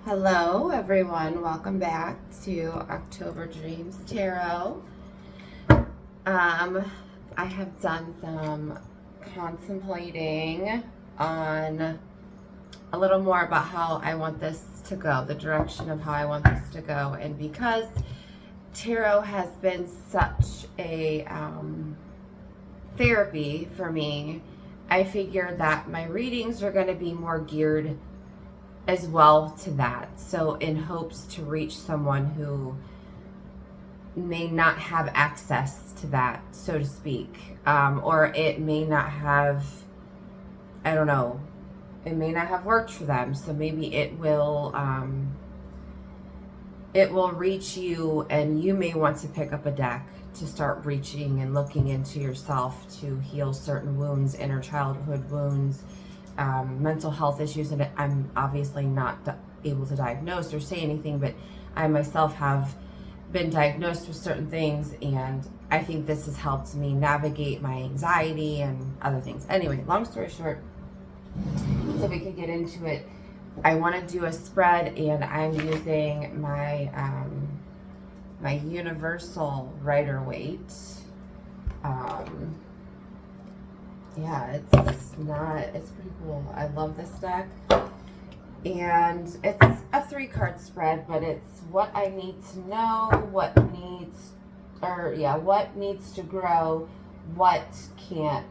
Hello everyone, welcome back to October Dreams Tarot. I have done some contemplating on a little more about how I want this to go, the direction of how I want this to go. And because tarot has been such a therapy for me, I figured that my readings are going to be more geared as well to that. So in hopes to reach someone who may not have access to that, so to speak, or it may not have, I don't know, it may not have worked for them. So maybe it will reach you, and you may want to pick up a deck to start reaching and looking into yourself to heal certain wounds, inner childhood wounds, mental health issues. And I'm obviously not able to diagnose or say anything, but I myself have been diagnosed with certain things, and I think this has helped me navigate my anxiety and other things. Anyway, long story short, so we can get into it, I want to do a spread, and I'm using my my universal Rider-Waite. Yeah, it's pretty cool. I love this deck. And it's a 3-card spread, but it's what I need to know, what needs to grow, what can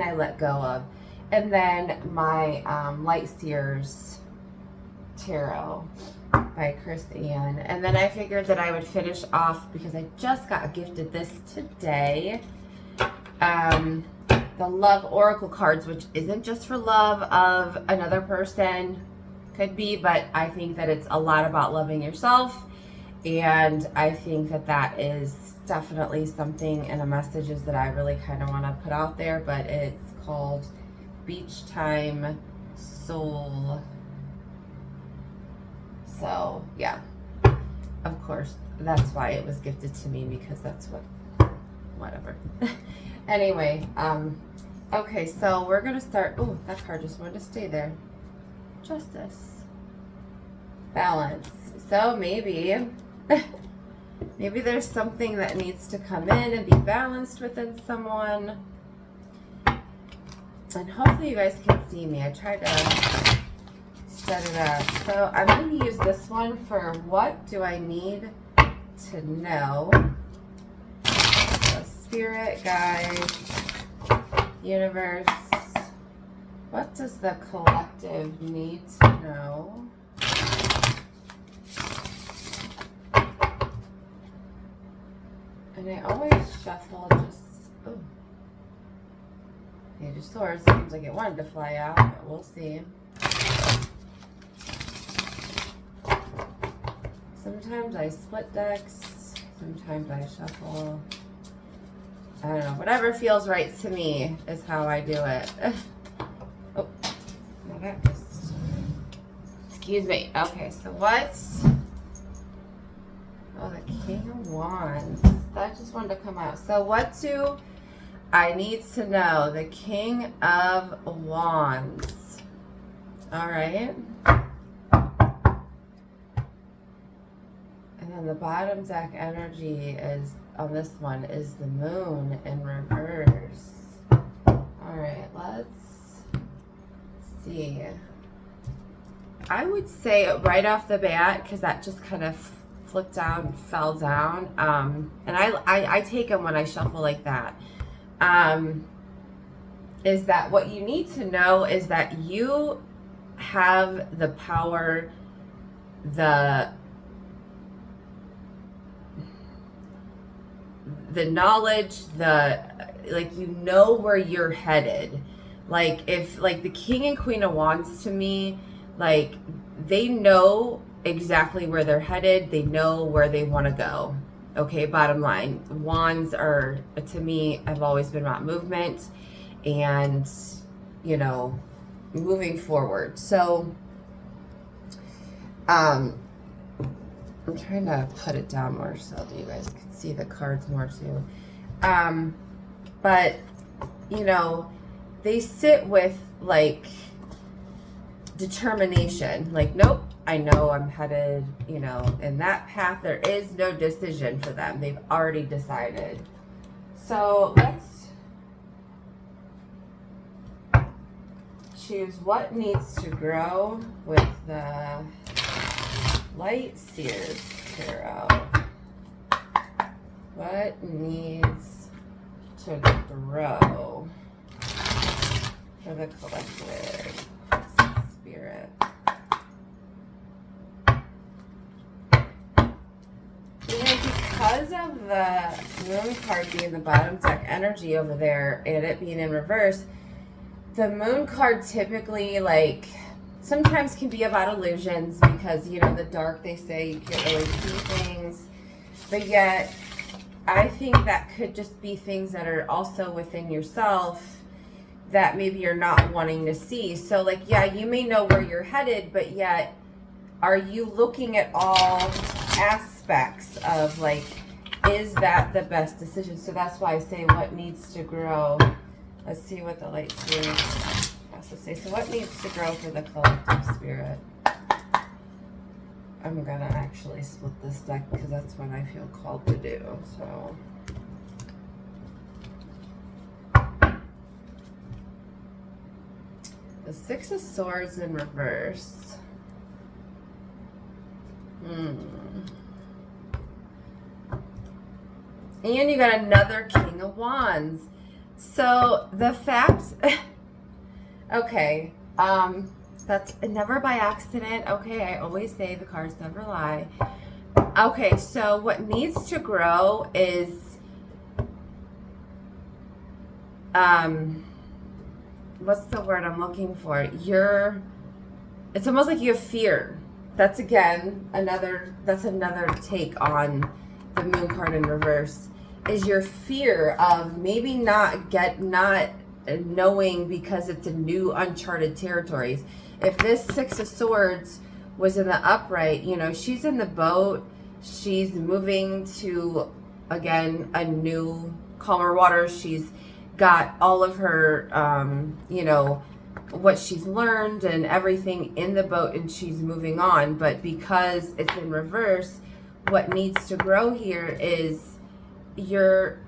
I let go of. And then my Light Seers Tarot by Chris Ann. And then I figured that I would finish off, because I just got gifted this today, the Love Oracle cards, which isn't just for love of another person, could be, but I think that it's a lot about loving yourself. And I think that that is definitely something, and a messages that I really kind of want to put out there. But it's called Beach Time Soul. So yeah, of course, that's why it was gifted to me, because that's whatever. Anyway, okay, so we're gonna start. Oh, that card just wanted to stay there. Justice. Balance. So maybe there's something that needs to come in and be balanced within someone. And hopefully you guys can see me. I tried to set it up. So I'm going to use this one for what do I need to know. So Spirit, guides, universe, what does the collective need to know? And I always shuffle Page of Swords. Seems like it wanted to fly out, but we'll see. Sometimes I split decks, sometimes I shuffle. I don't know, whatever feels right to me is how I do it. Oh, my back just, excuse me. Okay, so what's, oh, the King of Wands. That just wanted to come out. So what do I need to know? The King of Wands. All right. And then the bottom deck energy is, on this one, is the Moon in reverse. All right, let's see. I would say right off the bat, because that just kind of flipped down and fell down. And I take them when I shuffle like that. Is that what you need to know is that you have the power, the knowledge, like, you know where you're headed. Like, if, like, the King and Queen of Wands, to me, like, they know exactly where they're headed. They know where they want to go. Okay, bottom line, Wands are, to me, have always been about movement and, you know, moving forward. So, I'm trying to put it down more so that you guys can see the cards more too. But, you know, they sit with, like, determination. Like, nope, I know I'm headed, you know, in that path. There is no decision for them. They've already decided. So let's choose what needs to grow with the Light Seers Tarot. What needs to grow for the collective spirit? Because of the moon card being the bottom deck energy over there and it being in reverse, the moon card typically, like, sometimes can be about illusions because, you know, the dark, they say you can't really see things. But yet, I think that could just be things that are also within yourself that maybe you're not wanting to see. So, like, yeah, you may know where you're headed, but yet, are you looking at all aspects of, like, is that the best decision? So that's why I say what needs to grow. Let's see what the Light Spirit has to say. So what needs to grow for the collective spirit? I'm going to actually split this deck because that's what I feel called to do. So the Six of Swords in reverse. And you got another King of Wands. So the fact, okay, that's never by accident. Okay, I always say the cards never lie. Okay, so what needs to grow is, what's the word I'm looking for? It's almost like you have fear. That's again, another take on the moon card in reverse. Is your fear of maybe not knowing because it's a new uncharted territories. If this Six of Swords was in the upright, you know, she's in the boat, she's moving to, again, a new calmer water. She's got all of her, you know, what she's learned and everything in the boat, and she's moving on. But because it's in reverse, what needs to grow here is you're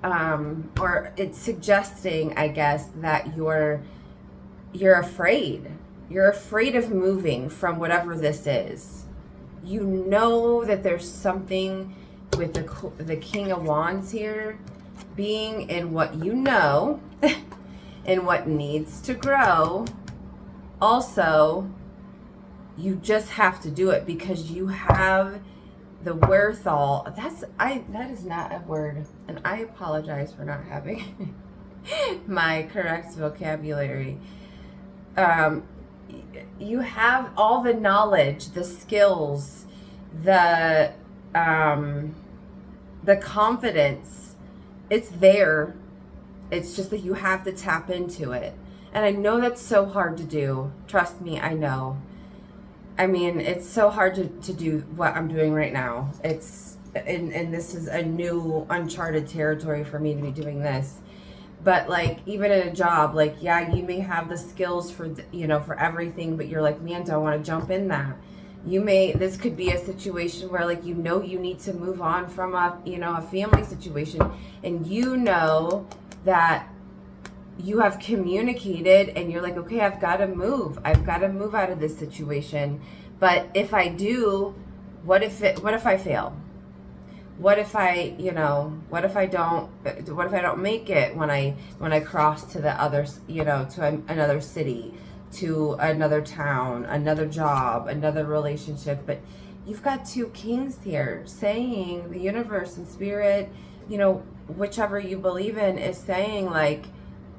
or it's suggesting, I guess, that you're afraid. You're afraid of moving from whatever this is. You know that there's something with the King of Wands here being in what you know and what needs to grow. Also, you just have to do it because you have the wherewithal. That is not a word, and I apologize for not having my correct vocabulary. You have all the knowledge, the skills, the confidence. It's there. It's just that you have to tap into it. And I know that's so hard to do. Trust me, I know. I mean, it's so hard to do what I'm doing right now. And this is a new uncharted territory for me to be doing this. But like, even in a job, like, yeah, you may have the skills for, you know, for everything, but you're like, man, do I want to jump in that? This could be a situation where, like, you know, you need to move on from a family situation, and you know that you have communicated and you're like, okay, I've got to move out of this situation. But if I do, what if I fail? What if I don't make it when I cross to the other, to another city, to another town, another job, another relationship? But you've got two kings here saying, the universe and spirit, whichever you believe in, is saying, like,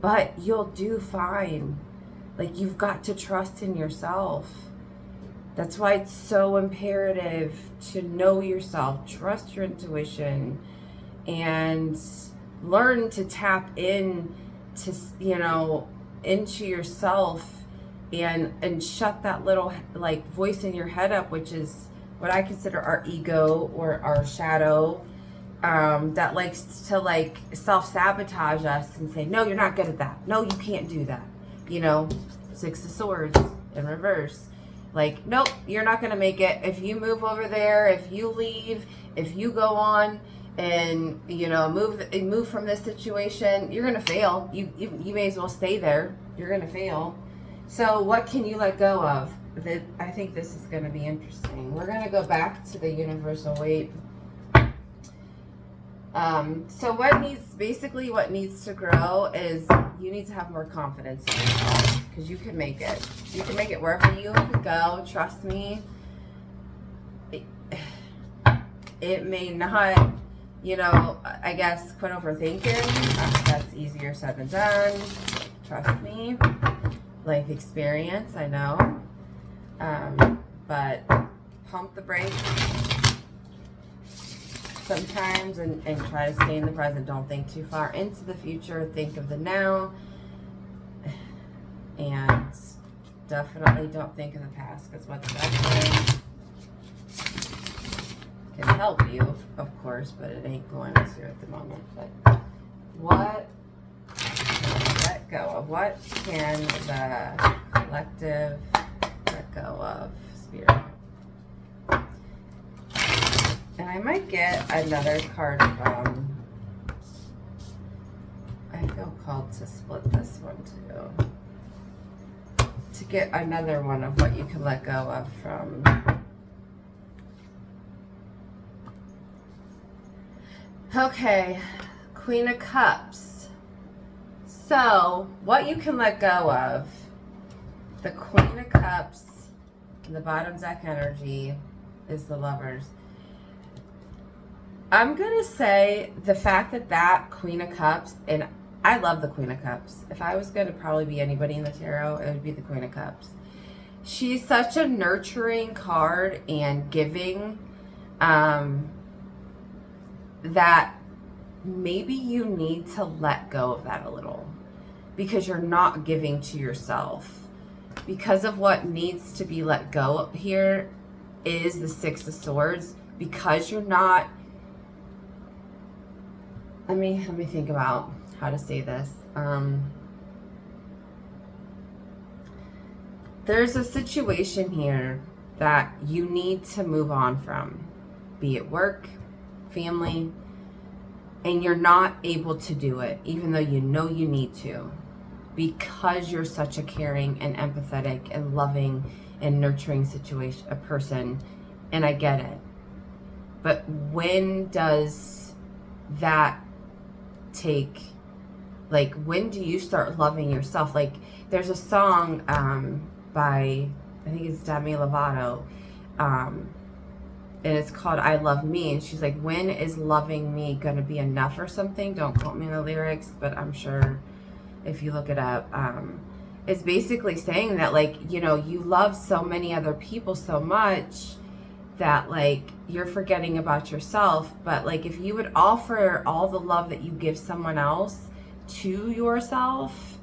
but you'll do fine. Like, you've got to trust in yourself. That's why it's so imperative to know yourself, trust your intuition, and learn to tap in to, into yourself, and shut that little, like, voice in your head up, which is what I consider our ego or our shadow, that likes to, like, self-sabotage us and say, no, you're not good at that. No, you can't do that. Six of Swords in reverse. Like, nope, you're not going to make it. If you move over there, if you leave, if you go on and, you know, move from this situation, you're going to fail. You may as well stay there. You're going to fail. So what can you let go of? I think this is going to be interesting. We're going to go back to the universal Waite. So what needs to grow is you need to have more confidence in yourself, because you can make it. You can make it wherever you go. Trust me. It may not, you know, I guess quit overthinking. That's easier said than done. Trust me. Life experience, I know. But pump the brakes sometimes and try to stay in the present. Don't think too far into the future. Think of the now. And definitely don't think of the past, because what's definitely can help you, of course, but it ain't going to here at the moment. But what let go of? What can the collective let go of, Spirit? And I might get another card from, I feel called to split this one too. To get another one of what you can let go of from. Okay, Queen of Cups. So, what you can let go of, the Queen of Cups, the bottom deck energy is the Lovers. I'm going to say the fact that Queen of Cups, and I love the Queen of Cups. If I was going to probably be anybody in the tarot, it would be the Queen of Cups. She's such a nurturing card and giving, that maybe you need to let go of that a little, because you're not giving to yourself. Because of what needs to be let go here is the Six of Swords, because you're not, let me think about how to say this. There's a situation here that you need to move on from, be it work, family, and you're not able to do it, even though you know you need to, because you're such a caring and empathetic and loving and nurturing a person, and I get it. But when does that take, like, when do you start loving yourself? Like, there's a song by, I think it's Demi Lovato, and it's called I Love Me, and she's like, when is loving me gonna be enough or something? Don't quote me on the lyrics, but I'm sure if you look it up, it's basically saying that, like, you know, you love so many other people so much that, like, you're forgetting about yourself. But, like, if you would offer all the love that you give someone else to yourself,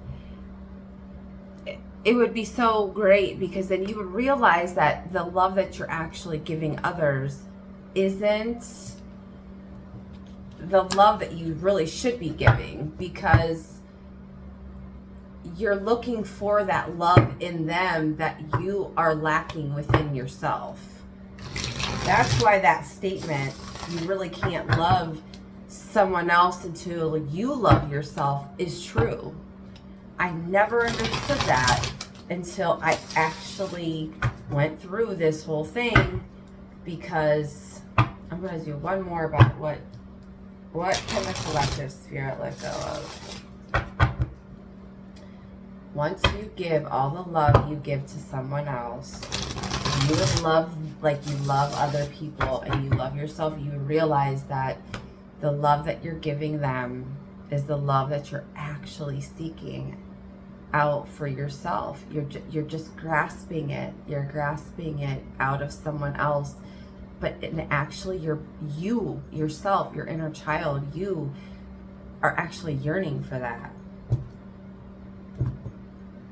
it would be so great, because then you would realize that the love that you're actually giving others isn't the love that you really should be giving, because you're looking for that love in them that you are lacking within yourself. That's why that statement, you really can't love someone else until you love yourself, is true. I never understood that until I actually went through this whole thing, because I'm going to do one more about what can the collective spirit let go of. Once you give all the love you give to someone else, you would love, like you love other people and you love yourself, you would realize that the love that you're giving them is the love that you're actually seeking out for yourself. You're just grasping it. You're grasping it out of someone else. But actually, you yourself, your inner child, you are actually yearning for that.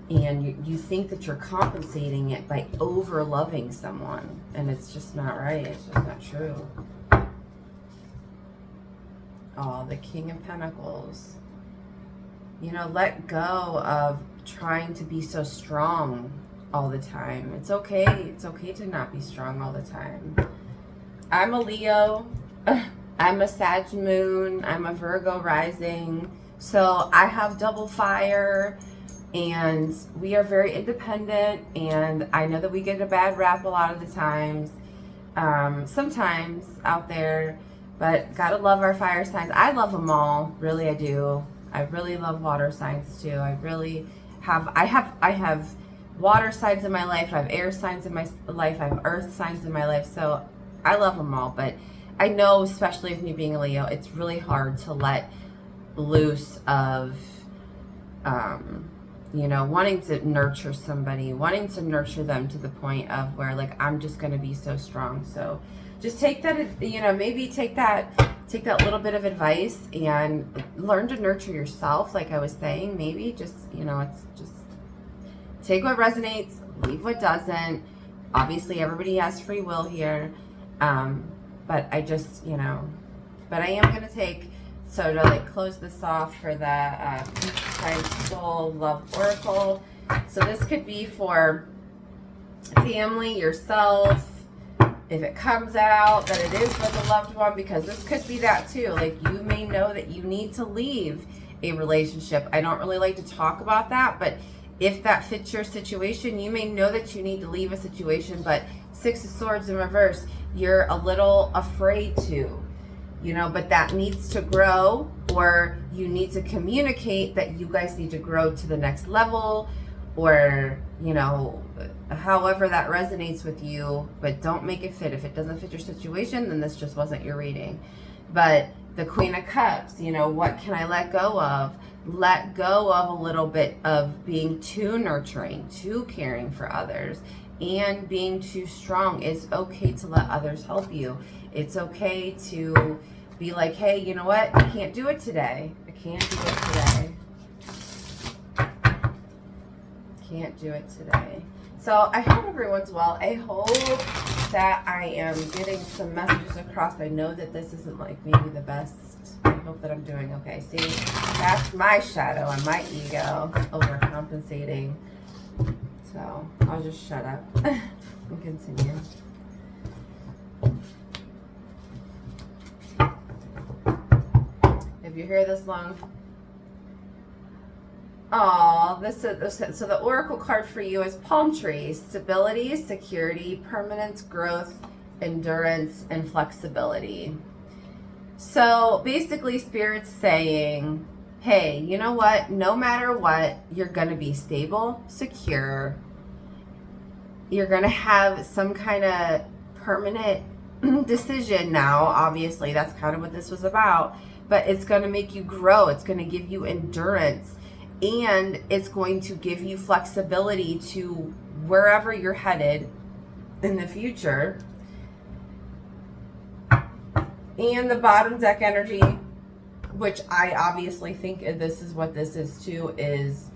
And you think that you're compensating it by over loving someone. And it's just not right. It's just not true. Oh, the King of Pentacles. You know, let go of trying to be so strong all the time. It's okay. It's okay to not be strong all the time. I'm a Leo. I'm a Sag moon. I'm a Virgo rising. So I have double fire, and we are very independent, and I know that we get a bad rap a lot of the times, sometimes out there, but gotta love our fire signs. I love them all, really I do. I really love water signs too. I have water signs in my life, I have air signs in my life, I have earth signs in my life, so I love them all. But I know, especially with me being a Leo, it's really hard to let loose of, you know, wanting to nurture somebody, wanting to nurture them to the point of where, like, I'm just going to be so strong. So just take that, you know, maybe take that little bit of advice and learn to nurture yourself. Like I was saying, maybe just, you know, it's just take what resonates, leave what doesn't. Obviously everybody has free will here. But I just, you know, but I am going to take, so to like close this off for the Peach Soul Love Oracle. So this could be for family, yourself, if it comes out that it is for the loved one, because this could be that too. Like, you may know that you need to leave a relationship. I don't really like to talk about that, but if that fits your situation, you may know that you need to leave a situation, but Six of Swords in reverse, you're a little afraid to, you know, but that needs to grow, or you need to communicate that you guys need to grow to the next level, or, you know, however that resonates with you, but don't make it fit. If it doesn't fit your situation, then this just wasn't your reading. But the Queen of Cups, you know, what can I let go of? Let go of a little bit of being too nurturing, too caring for others, and being too strong. It's okay to let others help you. It's okay to be like, hey, you know what? I can't do it today. I can't do it today. Can't do it today. So I hope everyone's well. I hope that I am getting some messages across. I know that this isn't like maybe the best. I hope that I'm doing okay. See, that's my shadow and my ego overcompensating. So I'll just shut up and continue. If you're here this long, oh, so the oracle card for you is palm trees: stability, security, permanence, growth, endurance, and flexibility. So basically, Spirit's saying, hey, you know what? No matter what, you're going to be stable, secure. You're going to have some kind of permanent decision now. Obviously, that's kind of what this was about. But it's going to make you grow. It's going to give you endurance. And it's going to give you flexibility to wherever you're headed in the future. And the bottom deck energy, which I obviously think this is what this is too, is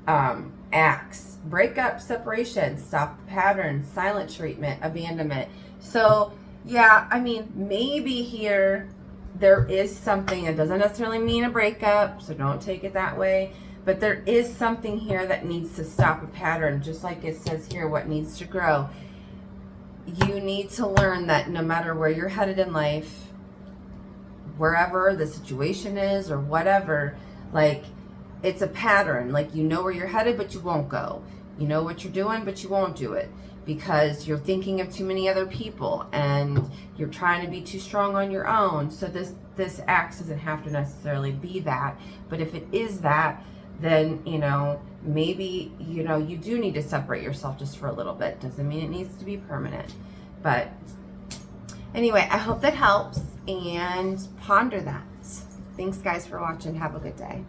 acts. Breakup, separation, stop the pattern, silent treatment, abandonment. So yeah, I mean, maybe here there is something. It doesn't necessarily mean a breakup, so don't take it that way. But there is something here that needs to stop a pattern, just like it says here, what needs to grow. You need to learn that no matter where you're headed in life, wherever the situation is or whatever, like, it's a pattern. Like, you know where you're headed, but you won't go. You know what you're doing, but you won't do it because you're thinking of too many other people and you're trying to be too strong on your own. So this axe doesn't have to necessarily be that, but if it is that, then, you know, maybe, you know, you do need to separate yourself just for a little bit. Doesn't mean it needs to be permanent. But anyway, I hope that helps, and ponder that. Thanks, guys, for watching. Have a good day.